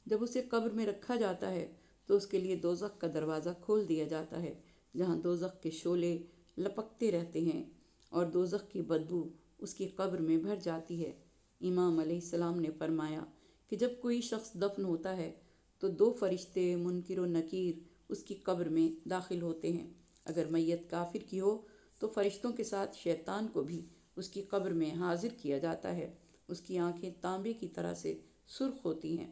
جب اسے قبر میں رکھا جاتا ہے تو اس کے لیے دوزخ کا دروازہ کھول دیا جاتا ہے، جہاں دوزخ کے شعلے لپکتے رہتے ہیں اور دوزخ کی بدبو اس کی قبر میں بھر جاتی ہے۔ امام علیہ السلام نے فرمایا کہ جب کوئی شخص دفن ہوتا ہے تو دو فرشتے منکر و نکیر اس کی قبر میں داخل ہوتے ہیں۔ اگر میت کافر کی ہو تو فرشتوں کے ساتھ شیطان کو بھی اس کی قبر میں حاضر کیا جاتا ہے۔ اس کی آنکھیں تانبے کی طرح سے سرخ ہوتی ہیں۔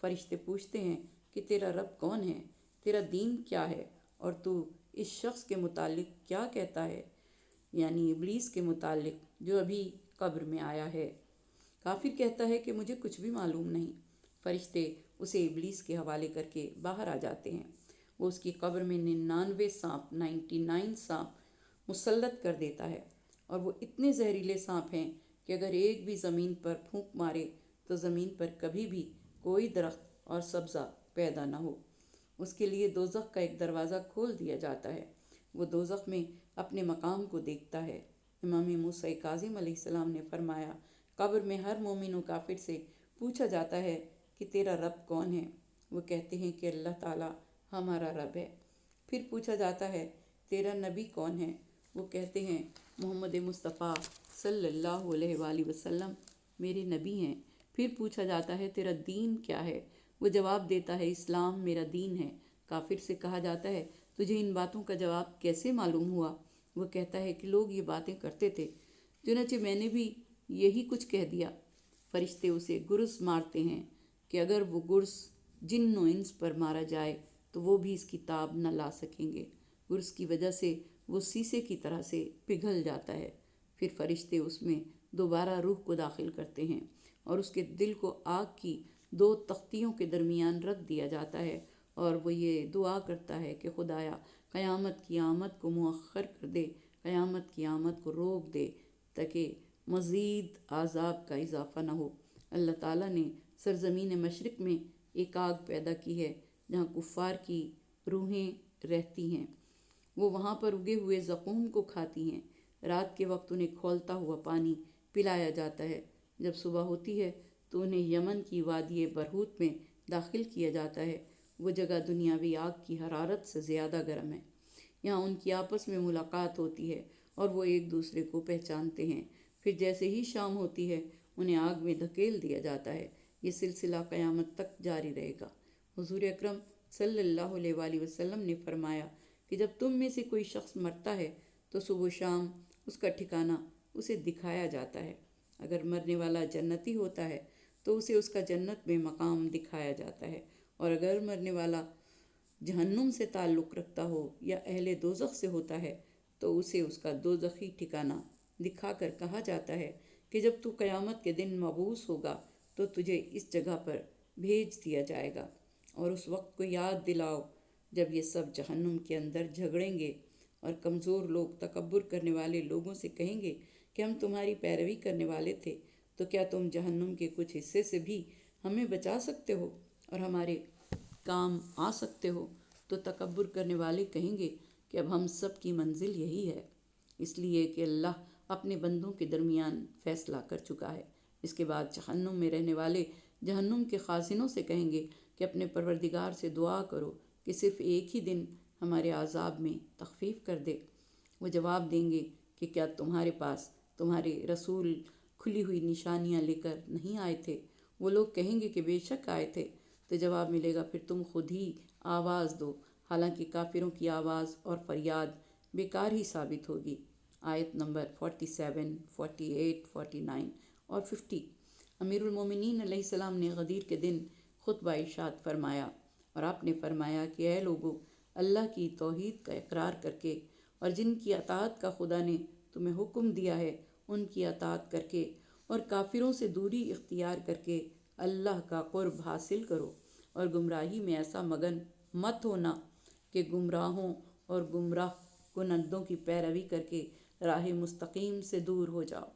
فرشتے پوچھتے ہیں کہ تیرا رب کون ہے، تیرا دین کیا ہے، اور تو اس شخص کے متعلق کیا کہتا ہے، یعنی ابلیس کے متعلق جو ابھی قبر میں آیا ہے۔ کافر کہتا ہے کہ مجھے کچھ بھی معلوم نہیں۔ فرشتے اسے ابلیس کے حوالے کر کے باہر آ جاتے ہیں۔ وہ اس کی قبر میں 99 سانپ مسلط کر دیتا ہے، اور وہ اتنے زہریلے سانپ ہیں کہ اگر ایک بھی زمین پر پھونک مارے تو زمین پر کبھی بھی کوئی درخت اور سبزہ پیدا نہ ہو۔ اس کے لیے دوزخ کا ایک دروازہ کھول دیا جاتا ہے۔ وہ دوزخ میں اپنے مقام کو دیکھتا ہے۔ امام موسیٰ کاظم علیہ السلام نے فرمایا، قبر میں ہر مومن و کافر سے پوچھا جاتا ہے کہ تیرا رب کون ہے؟ وہ کہتے ہیں کہ اللہ تعالیٰ ہمارا رب ہے۔ پھر پوچھا جاتا ہے تیرا نبی کون ہے؟ وہ کہتے ہیں محمد مصطفیٰ صلی اللہ علیہ وآلہ وسلم میرے نبی ہیں۔ پھر پوچھا جاتا ہے تیرا دین کیا ہے؟ وہ جواب دیتا ہے اسلام میرا دین ہے۔ کافر سے کہا جاتا ہے تجھے ان باتوں کا جواب کیسے معلوم ہوا؟ وہ کہتا ہے کہ لوگ یہ باتیں کرتے تھے، چنانچہ میں نے بھی یہی کچھ کہہ دیا۔ فرشتے اسے گرز مارتے ہیں کہ اگر وہ گرز جن و انس پر مارا جائے تو وہ بھی اس کی تاب نہ لا سکیں گے۔ گرز کی وجہ سے وہ سیسے کی طرح سے پگھل جاتا ہے۔ پھر فرشتے اس میں دوبارہ روح کو داخل کرتے ہیں اور اس کے دل کو آگ کی دو تختیوں کے درمیان رکھ دیا جاتا ہے، اور وہ یہ دعا کرتا ہے کہ خدایا قیامت کی آمد کو مؤخر کر دے، قیامت کی آمد کو روک دے تاکہ مزید عذاب کا اضافہ نہ ہو۔ اللہ تعالیٰ نے سرزمین مشرق میں ایک آگ پیدا کی ہے جہاں کفار کی روحیں رہتی ہیں۔ وہ وہاں پر اگے ہوئے زقوم کو کھاتی ہیں۔ رات کے وقت انہیں کھولتا ہوا پانی پلایا جاتا ہے۔ جب صبح ہوتی ہے تو انہیں یمن کی وادی برہوت میں داخل کیا جاتا ہے۔ وہ جگہ دنیاوی آگ کی حرارت سے زیادہ گرم ہے۔ یہاں ان کی آپس میں ملاقات ہوتی ہے اور وہ ایک دوسرے کو پہچانتے ہیں۔ پھر جیسے ہی شام ہوتی ہے انہیں آگ میں دھکیل دیا جاتا ہے۔ یہ سلسلہ قیامت تک جاری رہے گا۔ حضور اکرم صلی اللہ علیہ وآلہ وسلم نے فرمایا کہ جب تم میں سے کوئی شخص مرتا ہے تو صبح و شام اس کا ٹھکانہ اسے دکھایا جاتا ہے۔ اگر مرنے والا جنتی ہوتا ہے تو اسے اس کا جنت میں مقام دکھایا جاتا ہے، اور اگر مرنے والا جہنم سے تعلق رکھتا ہو یا اہل دوزخ سے ہوتا ہے تو اسے اس کا دوزخی ٹھکانہ دکھا کر کہا جاتا ہے کہ جب تو قیامت کے دن مبعوث ہوگا تو تجھے اس جگہ پر بھیج دیا جائے گا، اور اس وقت کو یاد دلاؤ جب یہ سب جہنم کے اندر جھگڑیں گے اور کمزور لوگ تکبر کرنے والے لوگوں سے کہیں گے کہ ہم تمہاری پیروی کرنے والے تھے، تو کیا تم جہنم کے کچھ حصے سے بھی ہمیں بچا سکتے ہو اور ہمارے کام آ سکتے ہو؟ تو تکبر کرنے والے کہیں گے کہ اب ہم سب کی منزل یہی ہے، اس لیے کہ اللہ اپنے بندوں کے درمیان فیصلہ کر چکا ہے۔ اس کے بعد جہنم میں رہنے والے جہنم کے خازنوں سے کہیں گے کہ اپنے پروردگار سے دعا کرو کہ صرف ایک ہی دن ہمارے عذاب میں تخفیف کر دے۔ وہ جواب دیں گے کہ کیا تمہارے پاس تمہارے رسول کھلی ہوئی نشانیاں لے کر نہیں آئے تھے؟ وہ لوگ کہیں گے کہ بے شک آئے تھے۔ تو جواب ملے گا پھر تم خود ہی آواز دو، حالانکہ کافروں کی آواز اور فریاد بیکار ہی ثابت ہوگی۔ آیت نمبر 47، 48، 49 اور 50۔ امیر المومنین علیہ السلام نے غدیر کے دن خطبہ ارشاد فرمایا، اور آپ نے فرمایا کہ اے لوگو، اللہ کی توحید کا اقرار کر کے اور جن کی اطاعت کا خدا نے تمہیں حکم دیا ہے ان کی اطاعت کر کے اور کافروں سے دوری اختیار کر کے اللہ کا قرب حاصل کرو، اور گمراہی میں ایسا مگن مت ہونا کہ گمراہوں اور گمراہ کنندوں کی پیروی کر کے راہ مستقیم سے دور ہو جاؤ۔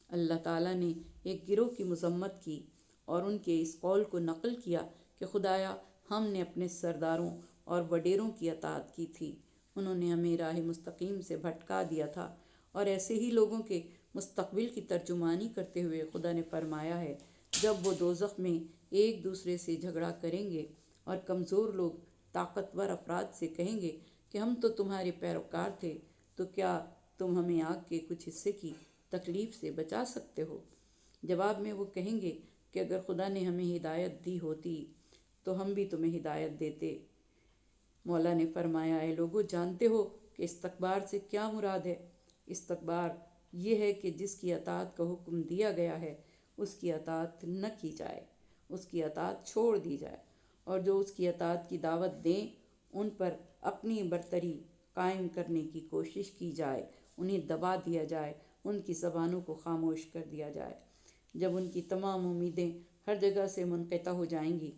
اللہ تعالیٰ نے ایک گروہ کی مذمت کی اور ان کے اس قول کو نقل کیا کہ خدایا ہم نے اپنے سرداروں اور وڈیروں کی اطاعت کی تھی، انہوں نے ہمیں راہ مستقیم سے بھٹکا دیا تھا۔ اور ایسے ہی لوگوں کے مستقبل کی ترجمانی کرتے ہوئے خدا نے فرمایا ہے، جب وہ دوزخ میں ایک دوسرے سے جھگڑا کریں گے، اور کمزور لوگ طاقتور افراد سے کہیں گے کہ ہم تو تمہارے پیروکار تھے، تو کیا تم ہمیں آگ کے کچھ حصے کی تکلیف سے بچا سکتے ہو؟ جواب میں وہ کہیں گے کہ اگر خدا نے ہمیں ہدایت دی ہوتی تو ہم بھی تمہیں ہدایت دیتے۔ مولا نے فرمایا، اے لوگو، جانتے ہو کہ استکبار سے کیا مراد ہے؟ استکبار یہ ہے کہ جس کی اطاعت کا حکم دیا گیا ہے اس کی اطاعت نہ کی جائے، اس کی اطاعت چھوڑ دی جائے، اور جو اس کی اطاعت کی دعوت دیں ان پر اپنی برتری قائم کرنے کی کوشش کی جائے، انہیں دبا دیا جائے، ان کی زبانوں کو خاموش کر دیا جائے۔ جب ان کی تمام امیدیں ہر جگہ سے منقطع ہو جائیں گی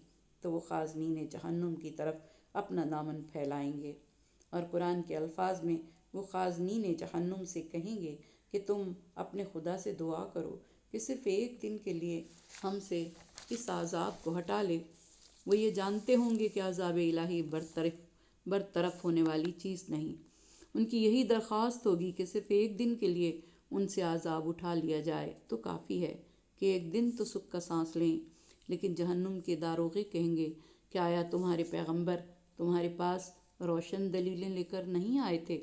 تو وہ خازنین جہنم کی طرف اپنا دامن پھیلائیں گے۔ اور قرآن کے الفاظ میں وہ خازنین جہنم سے کہیں گے کہ تم اپنے خدا سے دعا کرو کہ صرف ایک دن کے لیے ہم سے اس عذاب کو ہٹا لے۔ وہ یہ جانتے ہوں گے کہ عذاب الہی برطرف ہونے والی چیز نہیں۔ ان کی یہی درخواست ہوگی کہ صرف ایک دن کے لیے ان سے عذاب اٹھا لیا جائے تو کافی ہے کہ ایک دن تو سکھ کا سانس لیں۔ لیکن جہنم کے داروغے کہیں گے کہ آیا تمہارے پیغمبر تمہارے پاس روشن دلیلیں لے کر نہیں آئے تھے؟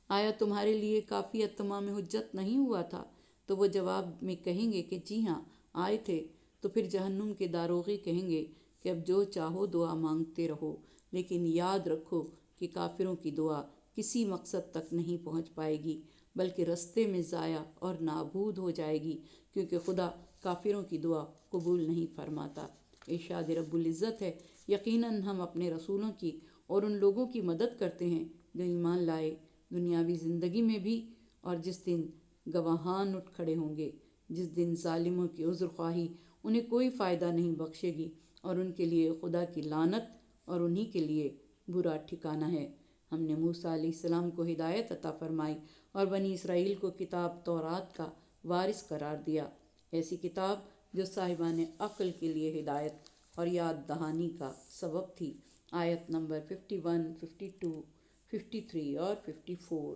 آیا تمہارے لیے کافی اتمام حجت نہیں ہوا تھا؟ تو وہ جواب میں کہیں گے کہ جی ہاں آئے تھے۔ تو پھر جہنم کے داروغے کہیں گے کہ اب جو چاہو دعا مانگتے رہو، لیکن یاد رکھو کہ کافروں کی دعا کسی مقصد تک نہیں پہنچ پائے گی، بلکہ رستے میں ضائع اور نابود ہو جائے گی، کیونکہ خدا کافروں کی دعا قبول نہیں فرماتا۔ ارشاد رب العزت ہے، یقیناً ہم اپنے رسولوں کی اور ان لوگوں کی مدد کرتے ہیں جو ایمان لائے، دنیاوی زندگی میں بھی، اور جس دن گواہان اٹھ کھڑے ہوں گے، جس دن ظالموں کی عذر خواہی انہیں کوئی فائدہ نہیں بخشے گی، اور ان کے لیے خدا کی لعنت اور انہی کے لیے برا ٹھکانہ ہے۔ ہم نے موسیٰ علیہ السلام کو ہدایت عطا فرمائی اور بنی اسرائیل کو کتاب تورات کا وارث قرار دیا، ایسی کتاب جو صاحبان عقل کے لیے ہدایت اور یاد دہانی کا سبب تھی۔ آیت نمبر 51، 52، 53 اور 54۔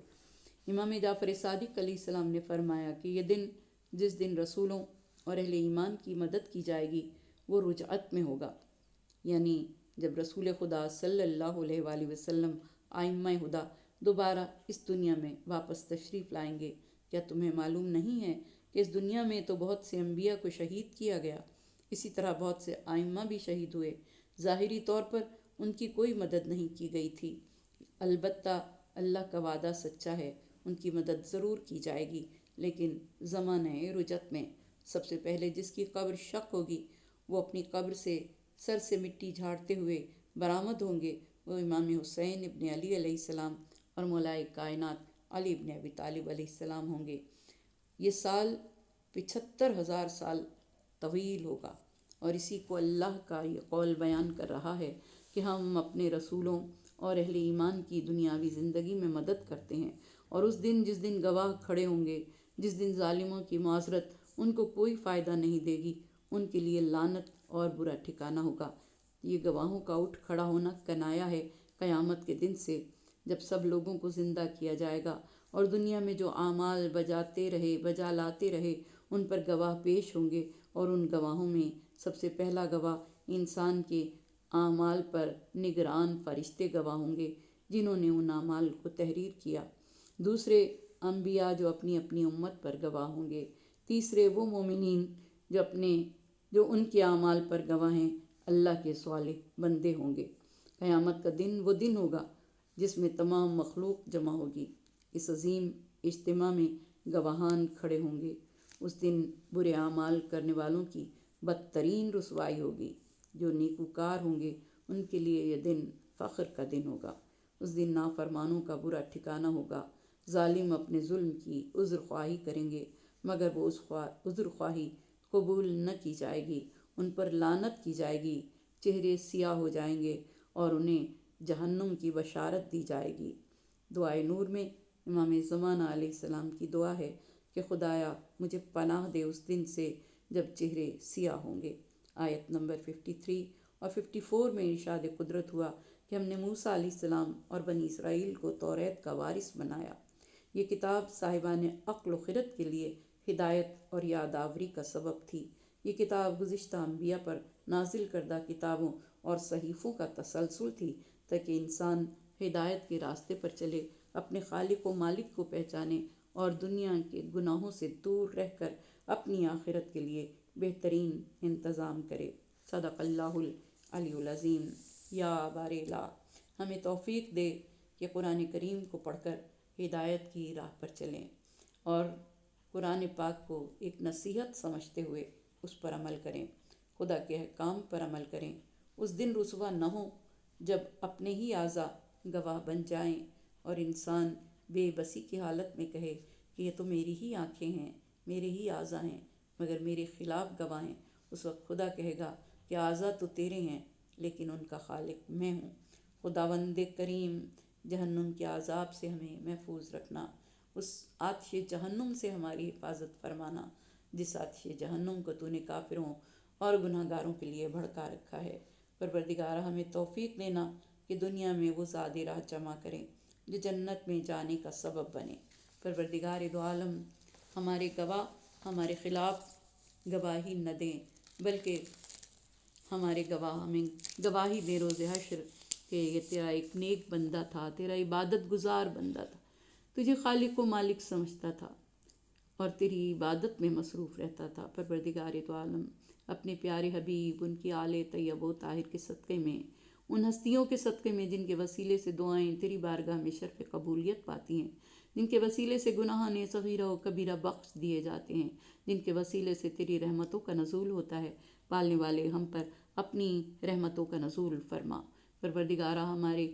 امام جعفر صادق علیہ السلام نے فرمایا کہ یہ دن، جس دن رسولوں اور اہل ایمان کی مدد کی جائے گی، وہ رجعت میں ہوگا، یعنی جب رسول خدا صلی اللہ علیہ وآلہ وسلم ائمہ ہدیٰ دوبارہ اس دنیا میں واپس تشریف لائیں گے۔ کیا تمہیں معلوم نہیں ہے کہ اس دنیا میں تو بہت سے انبیاء کو شہید کیا گیا، اسی طرح بہت سے ائمہ بھی شہید ہوئے، ظاہری طور پر ان کی کوئی مدد نہیں کی گئی تھی، البتہ اللہ کا وعدہ سچا ہے، ان کی مدد ضرور کی جائے گی، لیکن زمانہ رجعت میں۔ سب سے پہلے جس کی قبر شق ہوگی وہ اپنی قبر سے سر سے مٹی جھاڑتے ہوئے برآمد ہوں گے، وہ امام حسین ابن علی علیہ السلام اور مولائے کائنات علی ابن ابی طالب علیہ السلام ہوں گے۔ یہ سال 75,000 سال طویل ہوگا، اور اسی کو اللہ کا یہ قول بیان کر رہا ہے کہ ہم اپنے رسولوں اور اہل ایمان کی دنیاوی زندگی میں مدد کرتے ہیں، اور اس دن جس دن گواہ کھڑے ہوں گے، جس دن ظالموں کی معذرت ان کو کوئی فائدہ نہیں دے گی، ان کے لیے لعنت اور برا ٹھکانہ ہوگا۔ یہ گواہوں کا اٹھ کھڑا ہونا کنایا ہے قیامت کے دن سے، جب سب لوگوں کو زندہ کیا جائے گا اور دنیا میں جو اعمال بجا لاتے رہے ان پر گواہ پیش ہوں گے، اور ان گواہوں میں سب سے پہلا گواہ انسان کے اعمال پر نگران فرشتے گواہ ہوں گے جنہوں نے ان اعمال کو تحریر کیا۔ دوسرے انبیاء جو اپنی اپنی امت پر گواہ ہوں گے۔ تیسرے وہ مومنین جو ان کے اعمال پر گواہ ہیں، اللہ کے صالح بندے ہوں گے۔ قیامت کا دن وہ دن ہوگا جس میں تمام مخلوق جمع ہوگی۔ اس عظیم اجتماع میں گواہان کھڑے ہوں گے۔ اس دن برے اعمال کرنے والوں کی بدترین رسوائی ہوگی۔ جو نیکوکار ہوں گے ان کے لیے یہ دن فخر کا دن ہوگا۔ اس دن نافرمانوں کا برا ٹھکانہ ہوگا۔ ظالم اپنے ظلم کی عذر خواہی کریں گے، مگر وہ عذر خواہی قبول نہ کی جائے گی، ان پر لعنت کی جائے گی، چہرے سیاہ ہو جائیں گے اور انہیں جہنم کی بشارت دی جائے گی۔ دعائے نور میں امام زمانہ علیہ السلام کی دعا ہے کہ خدایا مجھے پناہ دے اس دن سے جب چہرے سیاہ ہوں گے۔ آیت نمبر 53 اور 54 میں ارشاد قدرت ہوا کہ ہم نے موسیٰ علیہ السلام اور بنی اسرائیل کو توریت کا وارث بنایا۔ یہ کتاب صاحبان عقل و خرد کے لیے ہدایت اور یادآوری کا سبب تھی۔ یہ کتاب گزشتہ انبیاء پر نازل کردہ کتابوں اور صحیفوں کا تسلسل تھی، تاکہ انسان ہدایت کے راستے پر چلے، اپنے خالق و مالک کو پہچانے اور دنیا کے گناہوں سے دور رہ کر اپنی آخرت کے لیے بہترین انتظام کرے۔ صدق اللہ العلی العظیم۔ یا بار الہ، ہمیں توفیق دے کہ قرآن کریم کو پڑھ کر ہدایت کی راہ پر چلیں اور قرآن پاک کو ایک نصیحت سمجھتے ہوئے اس پر عمل کریں، خدا کے احکام پر عمل کریں۔ اس دن رسوا نہ ہو جب اپنے ہی اعضاء گواہ بن جائیں اور انسان بے بسی کی حالت میں کہے کہ یہ تو میری ہی آنکھیں ہیں، میرے ہی اعضاء ہیں، مگر میرے خلاف گواہ ہیں۔ اس وقت خدا کہے گا کہ اعضاء تو تیرے ہیں، لیکن ان کا خالق میں ہوں۔ خداوند کریم جہنم کے عذاب سے ہمیں محفوظ رکھنا، اس آتش جہنم سے ہماری حفاظت فرمانا جس آتش جہنم کو تو نے کافروں اور گناہ گاروں کے لیے بھڑکا رکھا ہے۔ پروردگارہ، ہمیں توفیق دینا کہ دنیا میں وہ زیادہ راہ جمع کریں جو جنت میں جانے کا سبب بنے۔ پروردگار دو عالم، ہمارے گواہ ہمارے خلاف گواہی نہ دیں، بلکہ ہمارے گواہ ہمیں گواہی دیں روز حشر کہ یہ تیرا ایک نیک بندہ تھا، تیرا عبادت گزار بندہ تھا، تجھے خالق و مالک سمجھتا تھا اور تیری عبادت میں مصروف رہتا تھا۔ پروردگار تو عالم، اپنے پیارے حبیب، ان کی آل طیب و طاہر کے صدقے میں، ان ہستیوں کے صدقے میں جن کے وسیلے سے دعائیں تیری بارگاہ میں شرف قبولیت پاتی ہیں، جن کے وسیلے سے گناہ نے صغیرہ و کبیرہ بخش دیے جاتے ہیں، جن کے وسیلے سے تیری رحمتوں کا نزول ہوتا ہے، پالنے والے ہم پر اپنی رحمتوں کا نزول فرما۔ پروردگارہ، ہمارے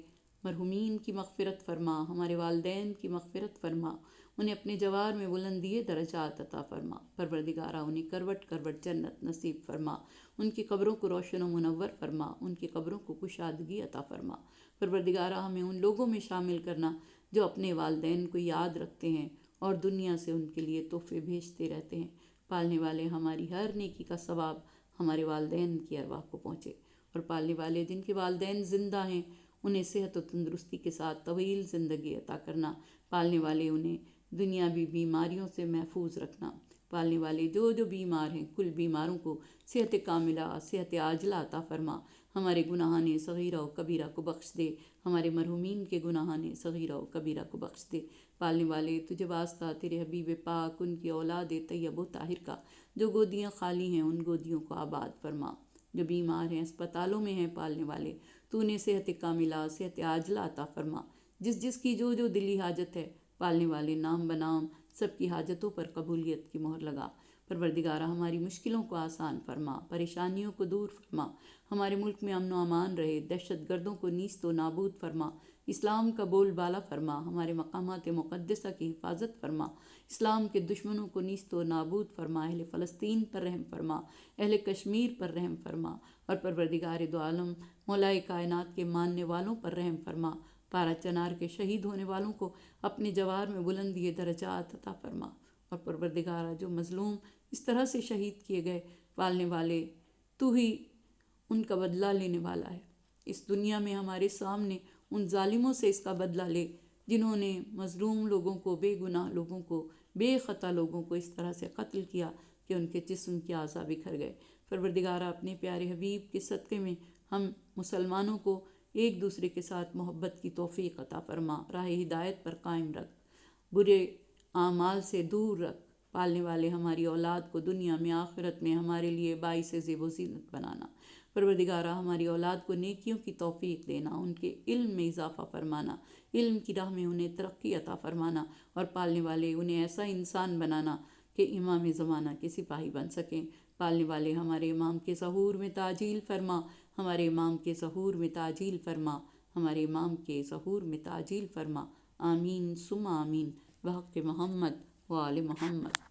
مرحومین کی مغفرت فرما، ہمارے والدین کی مغفرت فرما، انہیں اپنے جوار میں بلندی درجات عطا فرما۔ پروردگارہ، انہیں کروٹ کروٹ جنت نصیب فرما، ان کی قبروں کو روشن و منور فرما، ان کی قبروں کو کشادگی عطا فرما۔ پروردگارہ، ہمیں ان لوگوں میں شامل کرنا جو اپنے والدین کو یاد رکھتے ہیں اور دنیا سے ان کے لیے تحفے بھیجتے رہتے ہیں۔ پالنے والے، ہماری ہر نیکی کا ثواب ہمارے والدین کی ارواح کو پہنچے، اور پالنے والے جن کے والدین زندہ ہیں انہیں صحت و تندرستی کے ساتھ طویل زندگی عطا کرنا۔ پالنے والے، انہیں دنیاوی بیماریوں سے محفوظ رکھنا۔ پالنے والے جو جو بیمار ہیں، کل بیماروں کو صحت کاملہ، صحت عاجلہ عطا فرما۔ ہمارے گناہان صغیرہ و کبیرہ کو بخش دے، ہمارے مرحومین کے گناہان صغیرہ و کبیرہ کو بخش دے۔ پالنے والے، تجھے واسطہ تیرے حبیب پاک، ان کی اولاد طیب و طاہر کا، جو گودیاں خالی ہیں ان گودیوں کو آباد فرما، جو بیمار ہیں اسپتالوں میں ہیں، پالنے والے تو انہیں صحت کاملہ، صحت عاجلہ عطا فرما۔ جس جس کی جو جو دلی حاجت ہے، پالنے والے نام بنام سب کی حاجتوں پر قبولیت کی مہر لگا۔ پروردگارہ، ہماری مشکلوں کو آسان فرما، پریشانیوں کو دور فرما، ہمارے ملک میں امن و امان رہے، دہشت گردوں کو نیست و نابود فرما، اسلام کا بول بالا فرما، ہمارے مقامات مقدسہ کی حفاظت فرما، اسلام کے دشمنوں کو نیست و نابود فرما، اہل فلسطین پر رحم فرما، اہل کشمیر پر رحم فرما، اور پروردگار دو عالم، مولائے کائنات کے ماننے والوں پر رحم فرما۔ پارا چنار کے شہید ہونے والوں کو اپنے جوار میں بلندی درجات عطا فرما، اور پروردگارہ، جو مظلوم اس طرح سے شہید کیے گئے، پالنے والے تو ہی ان کا بدلہ لینے والا ہے۔ اس دنیا میں ہمارے سامنے ان ظالموں سے اس کا بدلہ لے جنہوں نے مظلوم لوگوں کو، بے گناہ لوگوں کو، بے خطا لوگوں کو اس طرح سے قتل کیا کہ ان کے جسم کے اعضاء بکھر گئے۔ پروردگارہ، اپنے پیارے حبیب کے صدقے میں ہم مسلمانوں کو ایک دوسرے کے ساتھ محبت کی توفیق عطا فرما، راہ ہدایت پر قائم رکھ، برے اعمال سے دور رکھ۔ پالنے والے، ہماری اولاد کو دنیا میں آخرت میں ہمارے لیے باعث زیب و زینت بنانا۔ پروردگارہ، ہماری اولاد کو نیکیوں کی توفیق دینا، ان کے علم میں اضافہ فرمانا، علم کی راہ میں انہیں ترقی عطا فرمانا، اور پالنے والے انہیں ایسا انسان بنانا کہ امام زمانہ کے سپاہی بن سکیں۔ پالنے والے، ہمارے امام کے ظہور میں تعجیل فرما، ہمارے امام کے ظہور میں تعجیل فرما، ہمارے امام کے ظہور میں تعجیل فرما۔ آمین ثم آمین، بحق محمد و آل محمد۔